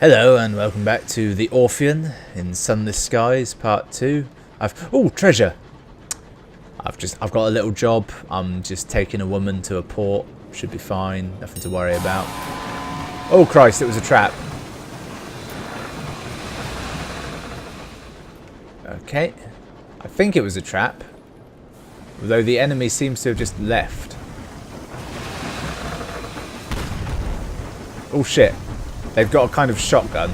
Hello and welcome back to The Orphean in Sunless Skies Part 2. Oh, treasure! I've got a little job. I'm just taking a woman to a port. Should be fine, nothing to worry about. Oh Christ, it was a trap. Okay, I think it was a trap. Although the enemy seems to have just left. Oh shit. They've got a kind of shotgun.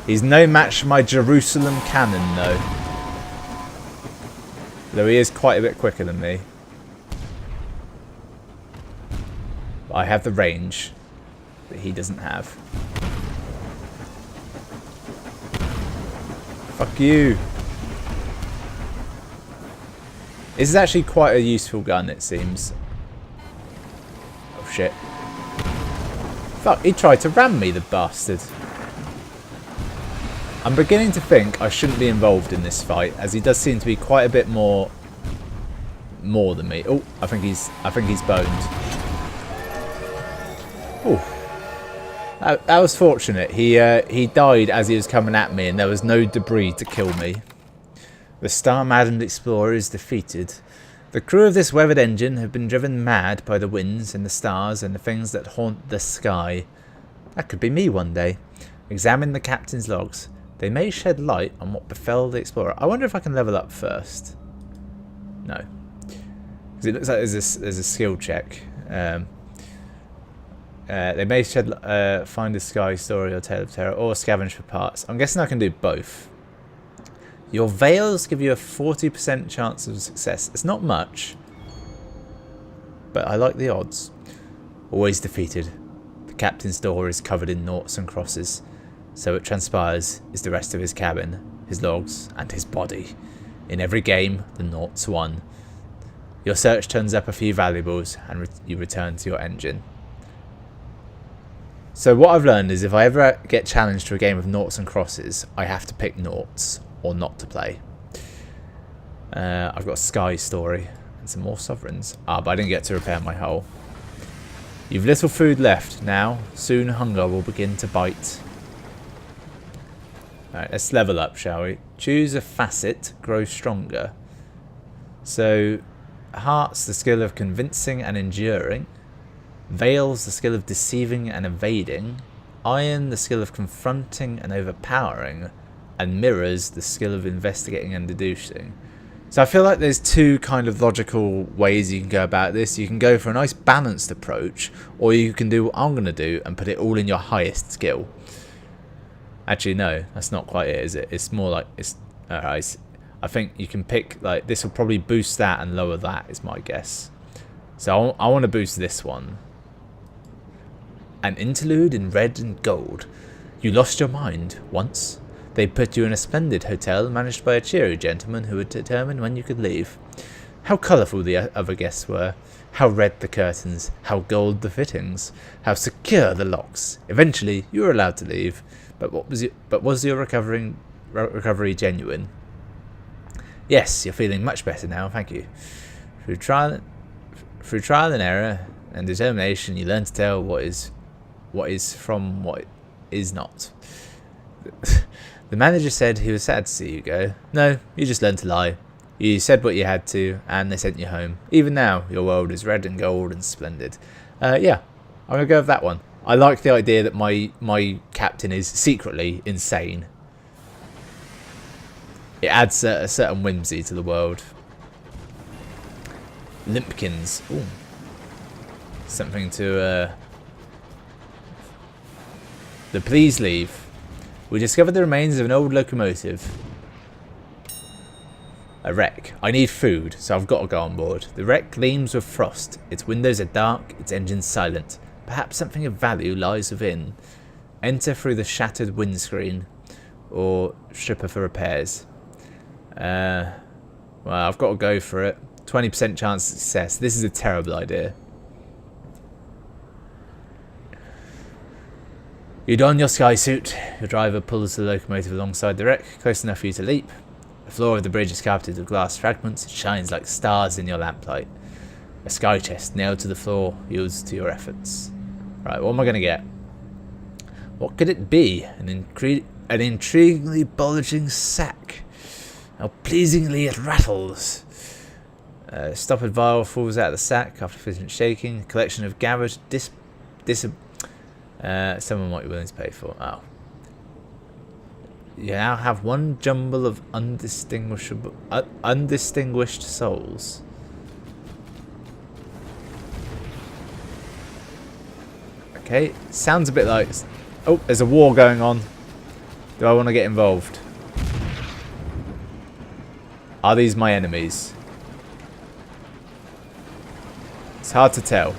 He's no match for my Jerusalem cannon, though. Though he is quite a bit quicker than me. But I have the range that he doesn't have. Fuck you. This is actually quite a useful gun, it seems. Oh shit. Fuck, he tried to ram me, the bastard. I'm beginning to think I shouldn't be involved in this fight, as he does seem to be quite a bit more than me. Oh, I think he's boned. Oh, that was fortunate. He died as he was coming at me, and there was no debris to kill me. The star-maddened explorer is defeated. The crew of this weathered engine have been driven mad by the winds and the stars and the things that haunt the sky. That could be me one day. Examine the captain's logs. They may shed light on what befell the explorer. I wonder if I can level up first. No. Because it looks like there's a skill check. They may shed find a sky story or tale of terror or scavenge for parts. I'm guessing I can do both. Your veils give you a 40% chance of success. It's not much, but I like the odds. Always defeated. The captain's door is covered in noughts and crosses. So it transpires is the rest of his cabin, his logs, and his body. In every game, the noughts won. Your search turns up a few valuables, and you return to your engine. So what I've learned is if I ever get challenged to a game of noughts and crosses, I have to pick noughts or not to play. I've got a sky story and some more sovereigns. But I didn't get to repair my hull. You've little food left now. Soon hunger will begin to bite. Alright, let's level up, shall we? Choose a facet, grow stronger. So, hearts, the skill of convincing and enduring. Veils, the skill of deceiving and evading. Iron, the skill of confronting and overpowering. And mirrors, the skill of investigating and deducing. So I feel like there's two kind of logical ways you can go about this. You can go for a nice balanced approach, or you can do what I'm going to do and put it all in your highest skill. Actually, no, that's not quite it, is it? It's more like, I think you can pick, like, this will probably boost that and lower that, is my guess. So I want to boost this one. An interlude in red and gold. You lost your mind once. They put you in a splendid hotel managed by a cheery gentleman who would determine when you could leave. How colourful the other guests were. How red the curtains. How gold the fittings. How secure the locks. Eventually, you were allowed to leave. But was your recovery genuine? Yes, you're feeling much better now, thank you. Through trial and error and determination, you learn to tell what is from what is not. The manager said he was sad to see you go. No, you just learned to lie. You said what you had to, and they sent you home. Even now, your world is red and gold and splendid. Yeah, I'm going to go with that one. I like the idea that my captain is secretly insane. It adds a certain whimsy to the world. Limpkins. Ooh. Something to... The please leave. We discovered the remains of an old locomotive. A wreck. I need food, so I've got to go on board. The wreck gleams with frost. Its windows are dark, its engines silent. Perhaps something of value lies within. Enter through the shattered windscreen, or stripper for repairs. Well, I've got to go for it. 20% chance of success. This is a terrible idea. You don your sky suit. Your driver pulls the locomotive alongside the wreck, close enough for you to leap. The floor of the bridge is carpeted with glass fragments. It shines like stars in your lamplight. A sky chest nailed to the floor yields to your efforts. Right, what am I going to get? What could it be? An intriguingly bulging sack. How pleasingly it rattles. Stoppered vial falls out of the sack after efficient shaking. A collection of gathered someone might be willing to pay for. Oh. You now have one jumble of undistinguished souls. Okay, sounds a bit like... Oh, there's a war going on. Do I want to get involved? Are these my enemies? It's hard to tell.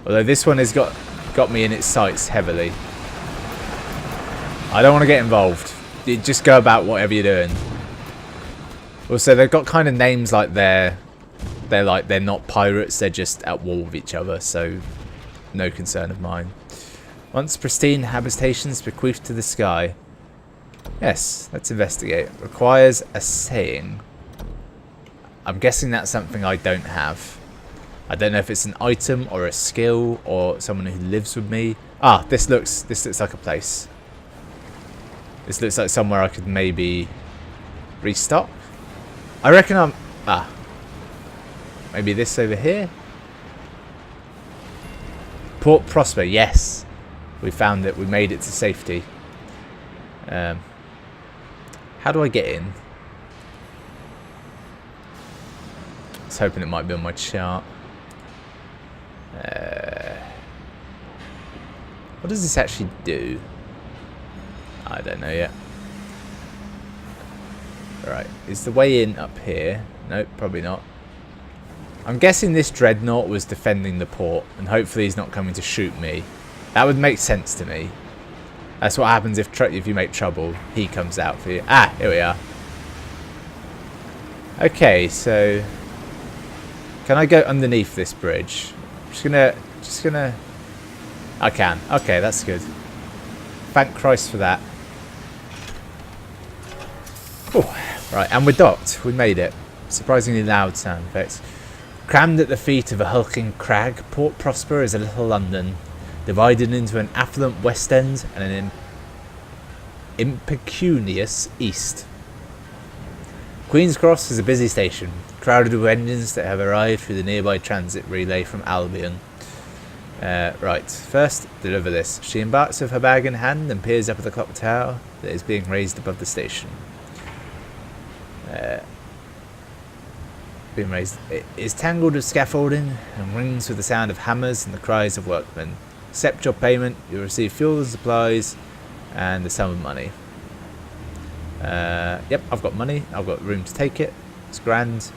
Although this one has got me in its sights heavily. I don't want to get involved. You just go about whatever you're doing. Also, they've got kind of names like they're not pirates. They're just at war with each other. So, no concern of mine. Once pristine habitations bequeathed to the sky. Yes, let's investigate. Requires a saying. I'm guessing that's something I don't have. I don't know if it's an item or a skill or someone who lives with me. Ah, this looks like a place. This looks like somewhere I could maybe restock. I reckon I'm... Ah. Maybe this over here? Port Prosper, yes. We found it. We made it to safety. How do I get in? I was hoping it might be on my chart. What does this actually do? I don't know yet. Right, is the way in up here? Nope, probably not. I'm guessing this dreadnought was defending the port, and hopefully he's not coming to shoot me. That would make sense to me. That's what happens if you make trouble. He comes out for you. Ah, here we are. Okay, so can I go underneath this bridge? Just gonna. I can. Okay, that's good. Thank Christ for that. Oh, right, and we're docked. We made it. Surprisingly loud sound effects. Crammed at the feet of a hulking crag, Port Prosper is a little London, divided into an affluent west end and an impecunious east. Queen's Cross is a busy station, crowded with engines that have arrived through the nearby transit relay from Albion. Right, first, deliver this. She embarks with her bag in hand and peers up at the clock tower that is being raised above the station. Being raised. It is tangled with scaffolding and rings with the sound of hammers and the cries of workmen. Accept your payment, you'll receive fuel and supplies and the sum of money. Yep, I've got money. I've got room to take it. It's grand.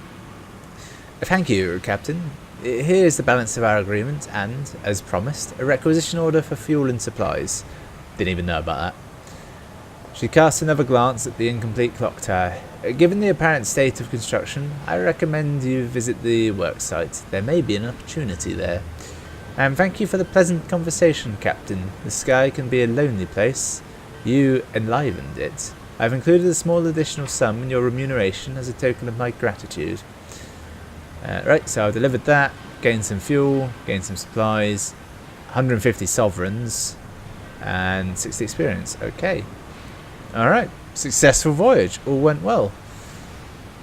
Thank you, Captain. Here's the balance of our agreement and, as promised, a requisition order for fuel and supplies. Didn't even know about that. She cast another glance at the incomplete clock tower. Given the apparent state of construction, I recommend you visit the work site. There may be an opportunity there. And thank you for the pleasant conversation, Captain. The sky can be a lonely place. You enlivened it. I've included a small additional sum in your remuneration as a token of my gratitude. Right, so I've delivered that, gained some fuel, gained some supplies, 150 sovereigns, and 60 experience. Okay. Alright, successful voyage, all went well.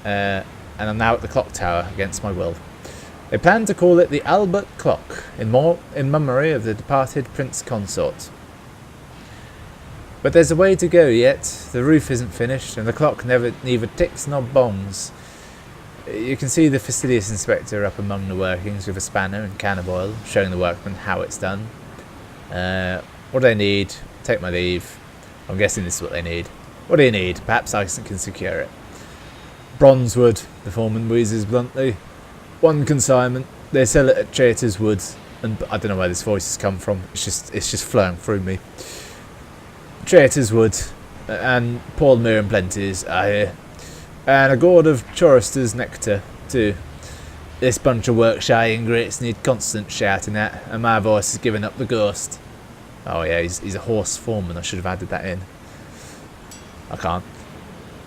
And I'm now at the clock tower against my will. They plan to call it the Albert Clock, in memory of the departed Prince Consort. But there's a way to go yet. The roof isn't finished, and the clock neither ticks nor bongs. You can see the fastidious inspector up among the workings with a spanner and can of oil, showing the workmen how it's done. What do they need? Take my leave. I'm guessing this is what they need. What do you need? Perhaps I can secure it. Bronzewood, the foreman wheezes bluntly. One consignment. They sell it at Traitors Wood, and I don't know where this voice has come from. It's just flowing through me. Traitors Wood, and Paul Muir and Plenty's, I hear. And a gourd of Chorister's nectar, too. This bunch of work-shy ingrates need constant shouting at, and my voice has given up the ghost. Oh yeah, he's a horse foreman. I should have added that in. I can't.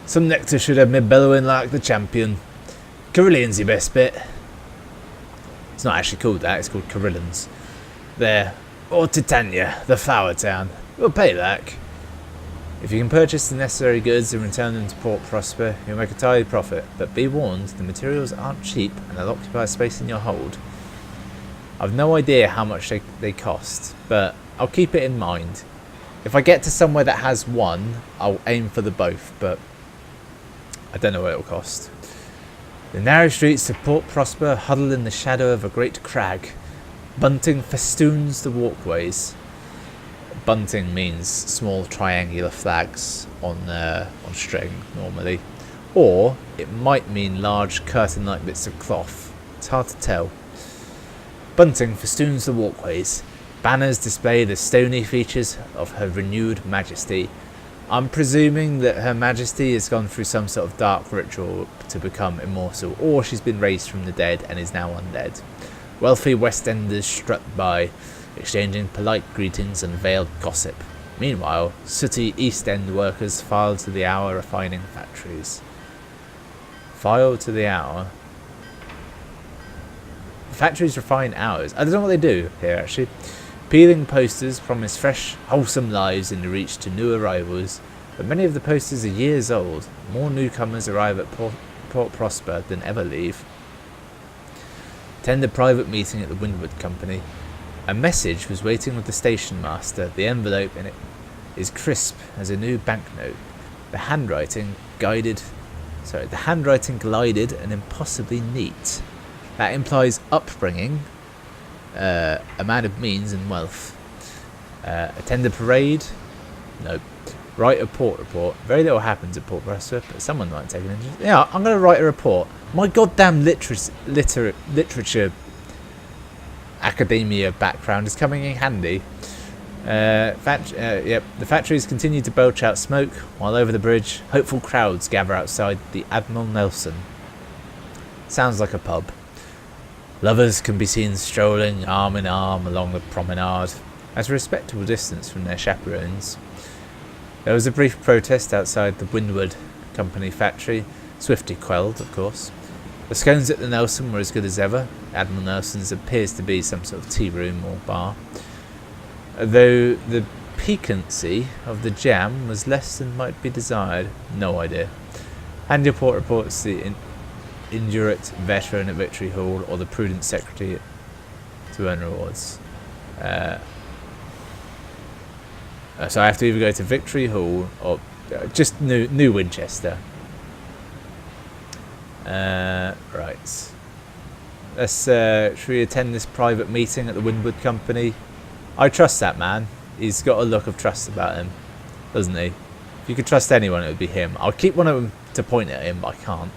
Some nectar should have me bellowing like the champion. Carillion's your best bit. It's not actually called that, it's called Carillons. There. Or Titania, the flower town. We'll pay back. If you can purchase the necessary goods and return them to Port Prosper, you'll make a tidy profit, but be warned, the materials aren't cheap and they'll occupy space in your hold. I've no idea how much they cost, but I'll keep it in mind. If I get to somewhere that has one, I'll aim for the both, but I don't know what it'll cost. The narrow streets of Port Prosper huddle in the shadow of a great crag. Bunting festoons the walkways. Bunting means small triangular flags on string normally, or it might mean large curtain-like bits of cloth. It's hard to tell. Bunting festoons the walkways. Banners display the stony features of Her Renewed Majesty. I'm presuming that Her Majesty has gone through some sort of dark ritual to become immortal, or she's been raised from the dead and is now undead. Wealthy West Enders strut by, exchanging polite greetings and veiled gossip. Meanwhile, sooty East End workers file to the hour refining factories. File to the hour? The factories refine hours. I don't know what they do here, actually. Peeling posters promise fresh, wholesome lives in the reach to new arrivals, but many of the posters are years old. More newcomers arrive at Port Prosper than ever leave. Attend a private meeting at the Windward Company. A message was waiting with the station master. The envelope in it is crisp as a new banknote. The handwriting glided and impossibly neat. That implies upbringing, a man of means and wealth. Attend a parade? Nope. Write a port report. Very little happens at Port Prosper, but someone might take an interest. Yeah, I'm going to write a report. My goddamn literature academia background is coming in handy. Yep, the factories continue to belch out smoke, while over the bridge, hopeful crowds gather outside the Admiral Nelson. Sounds like a pub. Lovers can be seen strolling arm in arm along the promenade, at a respectable distance from their chaperones. There was a brief protest outside the Windward Company factory, swiftly quelled, of course. The scones at the Nelson were as good as ever. Admiral Nelson's appears to be some sort of tea room or bar, though the piquancy of the jam was less than might be desired. No idea. Hand your port reports to the indurate veteran at Victory Hall or the prudent secretary to earn rewards. So I have to either go to Victory Hall or just New Winchester. Right. Should we attend this private meeting at the Windward Company? I trust that man. He's got a look of trust about him, doesn't he? If you could trust anyone, it would be him. I'll keep one of them to point at him, but I can't.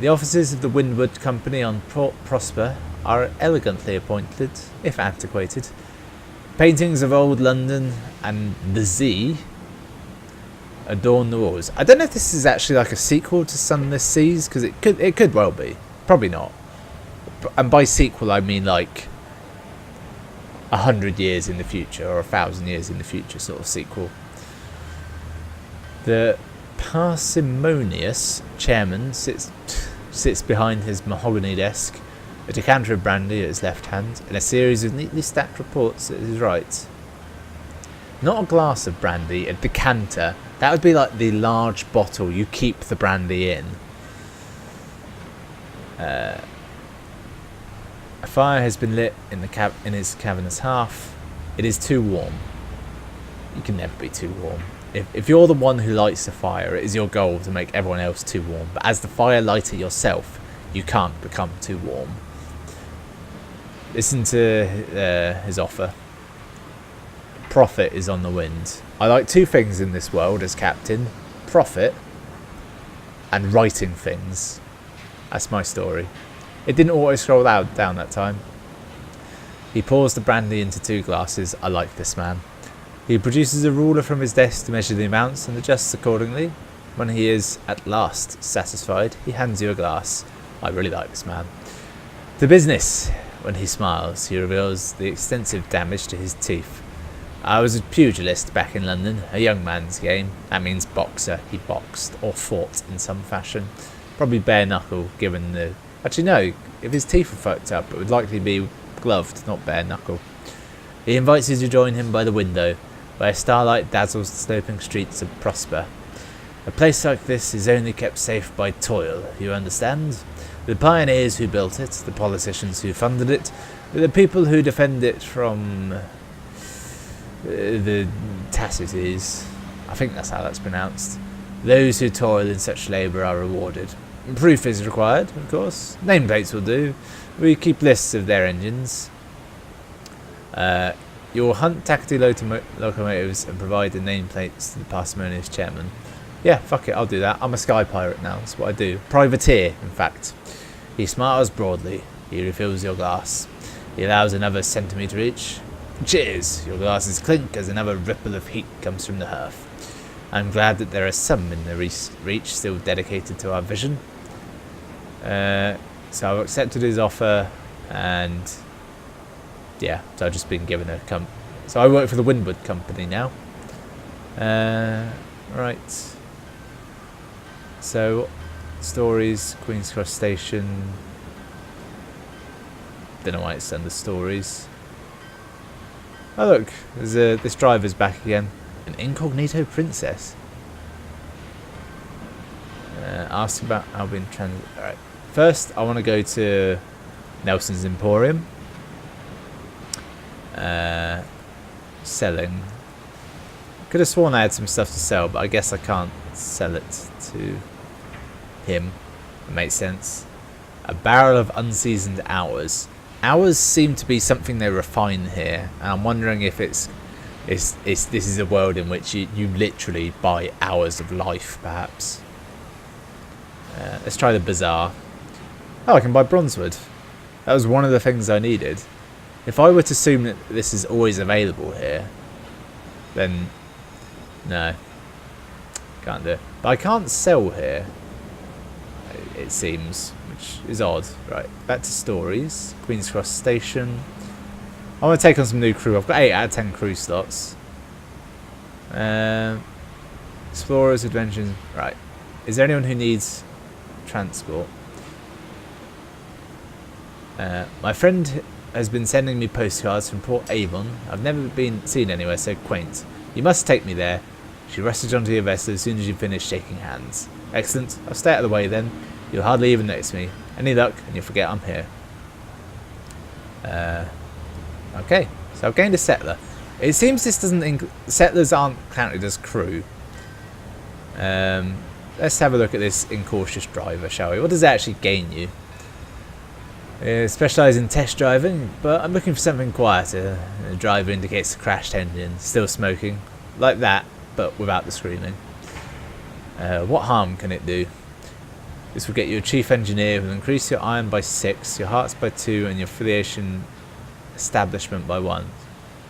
The offices of the Windward Company on Port Prosper are elegantly appointed, if antiquated. Paintings of old London and the Z adorn the walls. I don't know if this is actually like a sequel to Sunless Seas, because it could well be. Probably not. And by sequel I mean like 100 years in the future or 1,000 years in the future sort of sequel. The parsimonious chairman sits behind his mahogany desk, a decanter of brandy at his left hand, and a series of neatly stacked reports at his right. Not a glass of brandy, a decanter. That would be like the large bottle you keep the brandy in. A fire has been lit in his cavernous hearth. It is too warm. You can never be too warm. If you're the one who lights the fire, it is your goal to make everyone else too warm. But as the fire lighter yourself, you can't become too warm. Listen to his offer. Profit is on the wind. I like two things in this world as captain: profit and writing things. That's my story. It didn't auto scroll down that time. He pours the brandy into 2 glasses. I like this man. He produces a ruler from his desk to measure the amounts and adjusts accordingly. When he is at last satisfied, he hands you a glass. I really like this man. To business. When he smiles, he reveals the extensive damage to his teeth. I was a pugilist back in London, a young man's game. That means boxer. He boxed or fought in some fashion. Probably bare knuckle, given the... Actually, no. If his teeth were fucked up, it would likely be Gloved, not bare knuckle. He invites you to join him by the window, where starlight dazzles the sloping streets of Prosper. A place like this is only kept safe by toil, you understand? The pioneers who built it, the politicians who funded it, the people who defend it from the Tacites. I think that's how that's pronounced. Those who toil in such labour are rewarded. Proof is required, of course. Nameplates will do. We keep lists of their engines. You'll hunt taxi locomotives and provide the nameplates to the parsimonious chairman. Yeah, fuck it, I'll do that. I'm a sky pirate now, that's what I do. Privateer, in fact. He smiles broadly. He refills your glass. He allows another centimetre each. Cheers! Your glasses clink as another ripple of heat comes from the hearth. I'm glad that there are some in the reach still dedicated to our vision. So I've accepted his offer, and yeah, so I've just been given a so I work for the Windward Company now. Right. So, stories, Queen's Cross Station. Don't know why it's under stories. Oh look, there's this driver's back again. An incognito princess. Ask about Albion Transit. Alright. First, I want to go to Nelson's Emporium. Selling. Could have sworn I had some stuff to sell, but I guess I can't sell it to him. It makes sense. A barrel of unseasoned hours. Hours seem to be something they refine here, and I'm wondering if this is a world in which you literally buy hours of life, perhaps. Let's try the bazaar. Oh, I can buy bronzewood. That was one of the things I needed. If I were to assume that this is always available here, then no, can't do it. But I can't sell here, it seems, which is odd. Right, back to stories. Queen's Cross Station. I want to take on some new crew. I've got 8 out of 10 crew slots. Explorers, Adventures. Right. Is there anyone who needs transport? My friend has been sending me postcards from Port Avon. I've never been seen anywhere so quaint. You must take me there. She rushes onto your vessel as soon as you finish shaking hands. Excellent. I'll stay out of the way then. You'll hardly even notice me. Any luck and you'll forget I'm here. Okay, so I've gained a settler. It seems this doesn't settlers aren't counted as crew. Let's have a look at this incautious driver, shall we? What does it actually gain you? Specialise in test driving, but I'm looking for something quieter. The driver indicates the crashed engine, still smoking, like that, but without the screaming. What harm can it do? This will get you a chief engineer, will increase your iron by 6, your hearts by 2, and your affiliation establishment by 1.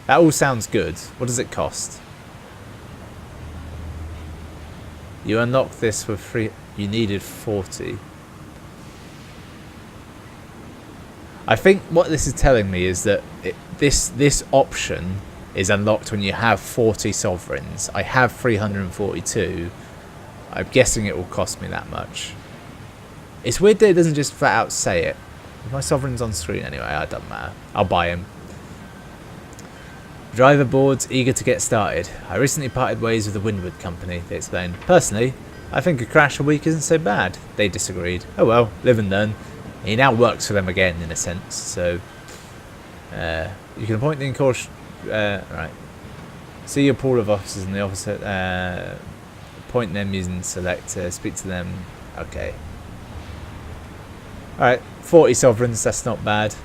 That all sounds good. What does it cost? You unlock this for free. You needed 40. I think what this is telling me is that this option is unlocked when you have 40 sovereigns. I have 342. I'm guessing it will cost me that much. It's weird that it doesn't just flat out say it. My sovereign's on screen anyway, it doesn't matter. I'll buy him. Driver boards, eager to get started. I recently parted ways with the Windward Company, they explained. Personally, I think a crash a week isn't so bad. They disagreed. Oh well, live and learn. He now works for them again, in a sense, so... you can appoint the incautious... right. See your pool of officers in the office... appoint them using selector, speak to them... Okay. Alright, 40 sovereigns, that's not bad.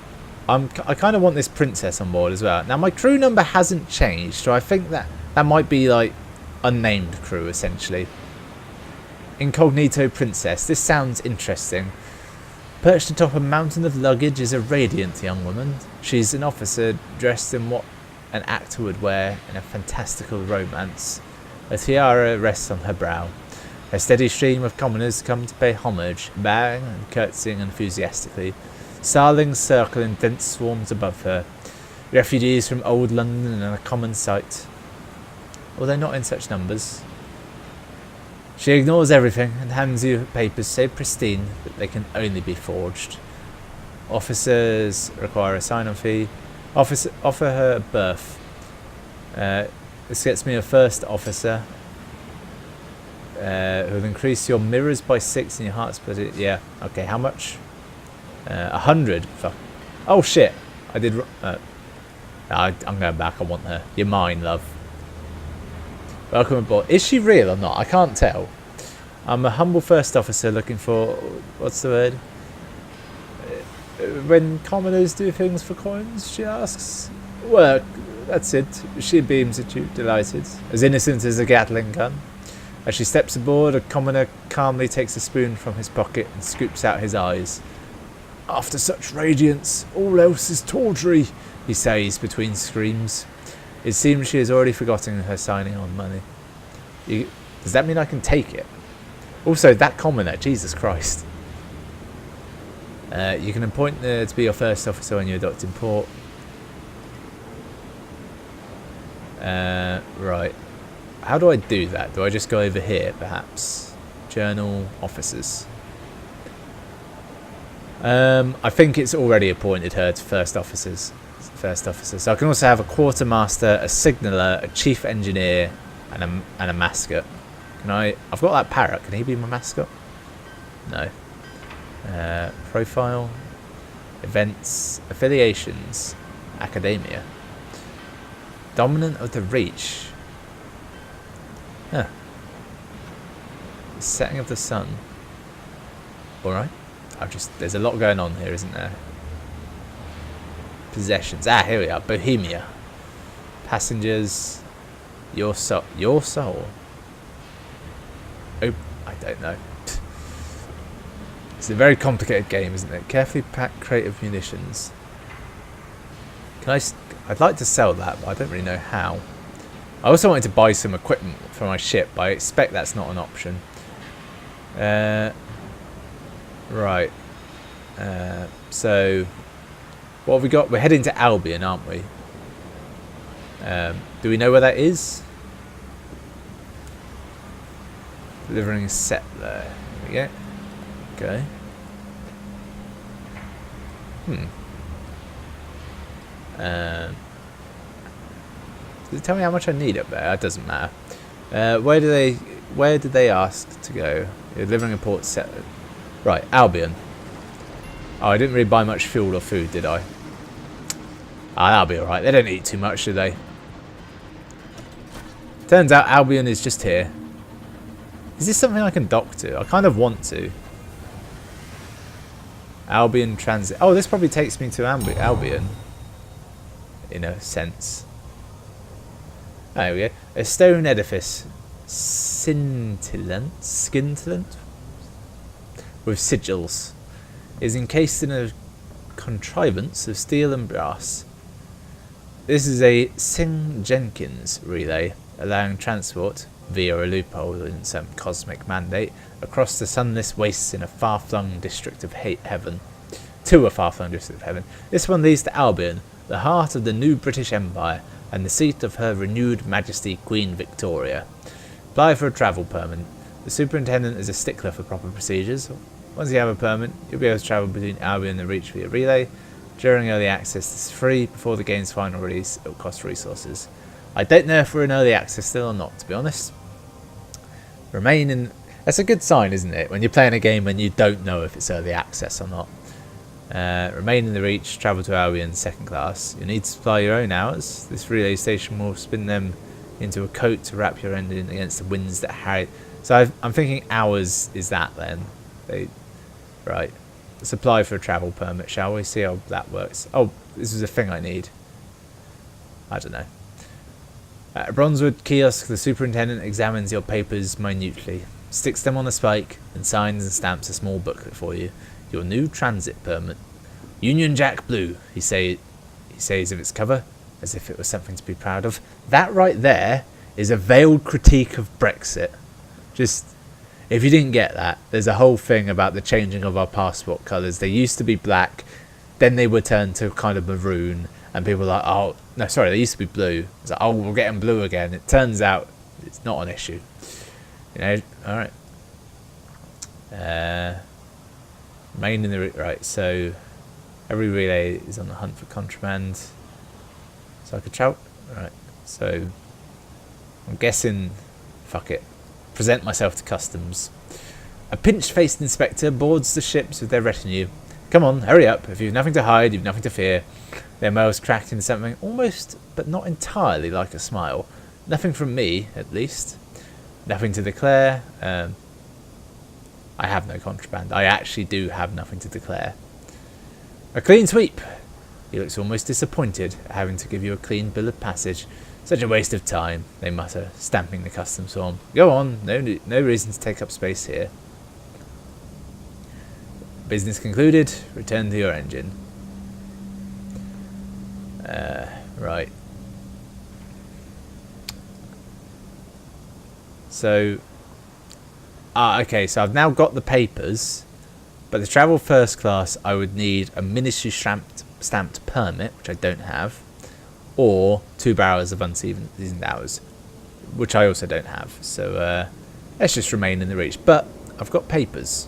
I kind of want this princess on board as well. Now, my crew number hasn't changed, so I think that might be, like, unnamed crew, essentially. Incognito princess. This sounds interesting. Perched atop a mountain of luggage is a radiant young woman. She's an officer dressed in what an actor would wear in a fantastical romance. A tiara rests on her brow. A steady stream of commoners come to pay homage, bowing and curtsying enthusiastically. Starlings circle in dense swarms above her. Refugees from old London are a common sight, although not in such numbers. She ignores everything and hands you papers so pristine that they can only be forged. Officers require a sign-on fee. Offer her a berth. This gets me a first officer. Who'll increase your mirrors by 6 and your heart's budget. Yeah. Okay. How much? 100. Fuck. Oh shit! I did. I'm going back. I want her. You're mine, love. Welcome aboard. Is she real or not? I can't tell. I'm a humble first officer looking for... What's the word? When commoners do things for coins, she asks. Work. That's it. She beams at you, delighted. As innocent as a Gatling gun. As she steps aboard, a commoner calmly takes a spoon from his pocket and scoops out his eyes. After such radiance, all else is tawdry, he says between screams. It seems she has already forgotten her signing on money. Does that mean I can take it? Also, that commoner, Jesus Christ. You can appoint her to be your first officer when you adopt in port. Right. How do I do that? Do I just go over here, perhaps? Journal, officers. I think it's already appointed her to first officers. So I can also have a quartermaster, a signaller, a chief engineer, and a mascot. Can I? I've got that parrot. Can he be my mascot? No. Profile, events, affiliations, academia. Dominant of the Reach. Huh. The setting of the sun. Alright. There's a lot going on here, isn't there? Possessions. Ah, here we are. Bohemia. Passengers. Your soul. Oh, I don't know. It's a very complicated game, isn't it? Carefully packed crate of munitions. I'd like to sell that, but I don't really know how. I also wanted to buy some equipment for my ship, but I expect that's not an option. Right. So, what have we got? We're heading to Albion, aren't we? Do we know where that is? Delivering a set there. There we go. Okay. Does it tell me how much I need up there? That doesn't matter. Where did they ask to go? You're delivering a port set. Right, Albion. Oh, I didn't really buy much fuel or food, did I? Ah, that'll be alright. They don't eat too much, do they? Turns out Albion is just here. Is this something I can dock to? I kind of want to. Albion transit. Oh, this probably takes me to Albion. In a sense. There we go. A stone edifice. Scintillant? With sigils. Is encased in a contrivance of steel and brass. This is a Singh-Jenkins relay, allowing transport, via a loophole in some cosmic mandate, across the sunless wastes in a far-flung district of heaven. To a far-flung district of heaven. This one leads to Albion, the heart of the new British Empire, and the seat of her renewed Majesty Queen Victoria. Apply for a travel permit. The superintendent is a stickler for proper procedures. Once you have a permit, you'll be able to travel between Albion and the Reach via relay. During early access, this is free. Before the game's final release, it will cost resources. I don't know if we're in early access still or not, to be honest. Remain in... That's a good sign, isn't it? When you're playing a game and you don't know if it's early access or not. Remain in the Reach, travel to Albion, second class. You need to supply your own hours. This relay station will spin them into a coat to wrap your engine against the winds that harry... So I'm thinking hours is that then. Right. Let's apply for a travel permit, shall we? See how that works. Oh, this is a thing I need. I don't know. At a Bronzewood kiosk, the superintendent examines your papers minutely, sticks them on a spike, and signs and stamps a small booklet for you. Your new transit permit. Union Jack Blue, he says of its cover, as if it was something to be proud of. That right there is a veiled critique of Brexit. Just... If you didn't get that, there's a whole thing about the changing of our passport colours. They used to be black, then they were turned to kind of maroon, and people were like, oh, no, sorry, they used to be blue. It's like, oh, we're getting blue again. It turns out it's not an issue. You know, alright. Remain in the... Right, so... Every relay is on the hunt for contraband. So I could travel. Right. So I'm guessing. Fuck it. Present myself to customs. A pinch-faced inspector boards the ships with their retinue. Come on, hurry up. If you've nothing to hide, you've nothing to fear. Their mouths cracked into something almost, but not entirely, like a smile. Nothing from me, at least. Nothing to declare. I have no contraband. I actually do have nothing to declare. A clean sweep. He looks almost disappointed at having to give you a clean bill of passage. Such a waste of time, they mutter, stamping the customs form. Go on, no reason to take up space here. Business concluded, return to your engine. Right. So, okay, so I've now got the papers, but to travel first class I would need a ministry stamped permit, which I don't have, or 2 barrels of unseasoned hours, which I also don't have. So let's just remain in the reach. But I've got papers,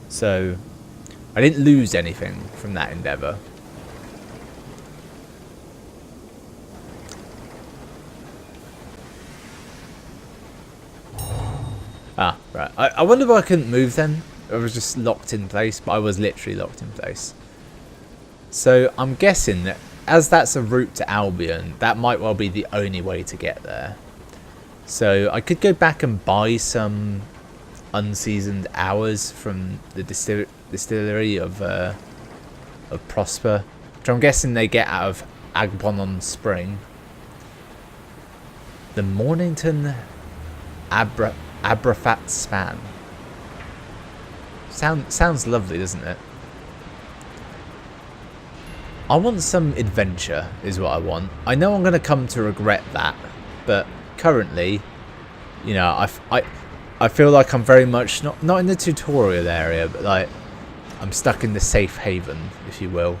so I didn't lose anything from that endeavour. Ah, right. I wonder why I couldn't move then. I was just locked in place, but I was literally locked in place. So I'm guessing that as that's a route to Albion, that might well be the only way to get there. So I could go back and buy some unseasoned hours from the distillery of Prosper, which I'm guessing they get out of Agbonon Spring. The Mornington Abrafat Span. Sounds lovely, doesn't it? I want some adventure, is what I want. I know I'm going to come to regret that, but currently, you know, I feel like I'm very much not in the tutorial area, but like I'm stuck in the safe haven, if you will.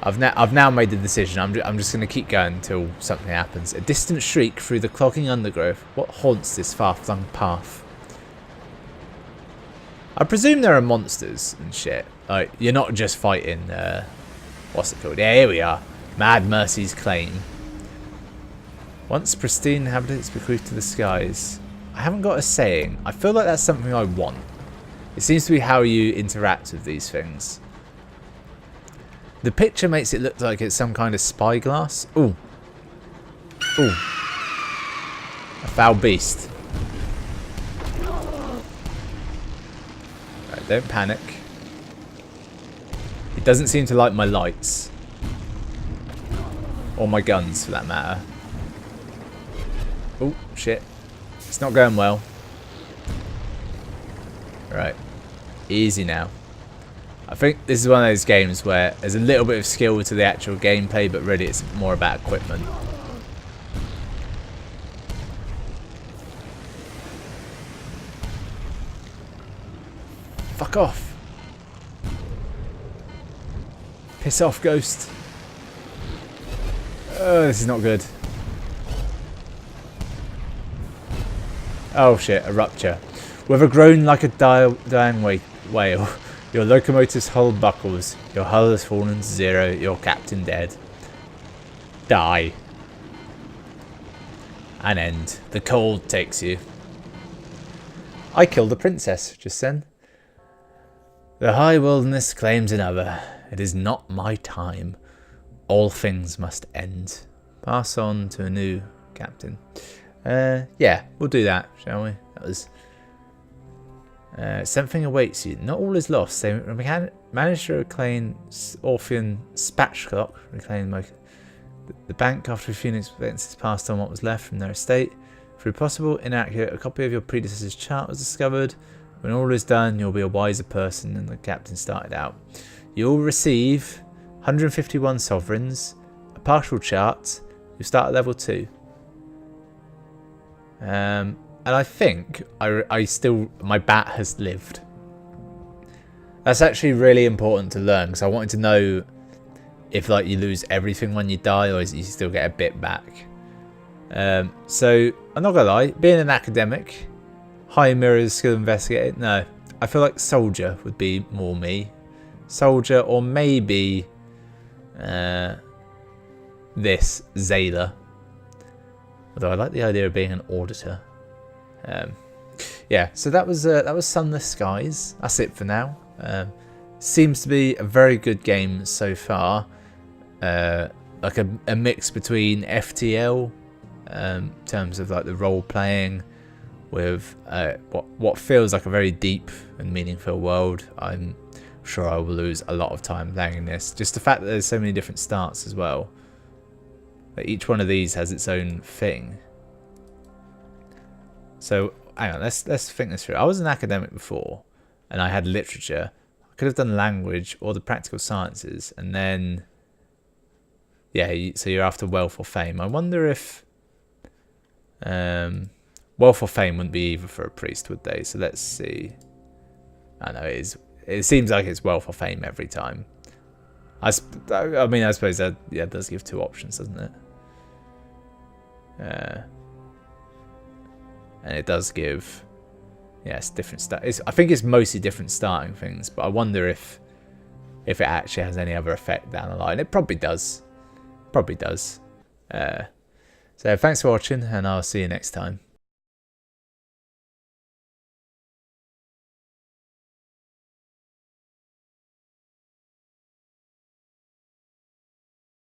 I've now made the decision. I'm just going to keep going until something happens. A distant shriek through the clogging undergrowth. What haunts this far-flung path? I presume there are monsters and shit. Like, you're not just fighting. What's it called? Yeah, here we are. Mad Mercy's Claim. Once pristine inhabitants bequeathed to the skies. I haven't got a saying. I feel like that's something I want. It seems to be how you interact with these things. The picture makes it look like it's some kind of spyglass. Ooh. Ooh. A foul beast. Right, don't panic. It doesn't seem to like my lights. Or my guns, for that matter. Oh, shit. It's not going well. Right. Easy now. I think this is one of those games where there's a little bit of skill to the actual gameplay, but really it's more about equipment. Fuck off. Piss off, ghost. Oh, this is not good. Oh shit, a rupture. With a groan like a dying whale, your locomotive's hull buckles. Your hull has fallen to zero, your captain dead. Die. An end. The cold takes you. I killed the princess just then. The high wilderness claims another. It is not my time. All things must end. Pass on to a new captain. Yeah, we'll do that, shall we? That was... something awaits you. Not all is lost. They managed to reclaim Orphean spatchcock. Reclaim the bank after a few expenses passed on what was left from their estate. Through possible inaccurate, a copy of your predecessor's chart was discovered. When all is done, you'll be a wiser person than the captain started out. You'll receive 151 sovereigns, a partial chart. You'll start at level 2. And I think I still, my bat has lived. That's actually really important to learn, because I wanted to know if like you lose everything when you die, or is you still get a bit back. So I'm not gonna lie, being an academic, high mirrors, skill investigator, no. I feel like soldier would be more me. soldier, or maybe this Zayla. Although I like the idea of being an auditor. Yeah, so that was Sunless Skies. That's it for now. Seems to be a very good game so far. Like a mix between FTL, in terms of like the role playing, with what feels like a very deep and meaningful world. I'm sure I will lose a lot of time playing this. Just the fact that there's so many different starts as well. Like each one of these has its own thing. So hang on, let's think this through. I was an academic before, and I had literature. I could have done language or the practical sciences, and then yeah. So you're after wealth or fame. I wonder if wealth or fame wouldn't be either for a priest, would they? So let's see. I know it is. It seems like it's wealth or fame every time. I mean, I suppose that does give two options, doesn't it? And it does give, yes, different start. I think it's mostly different starting things, but I wonder if it actually has any other effect down the line. It probably does. Probably does. So thanks for watching, and I'll see you next time.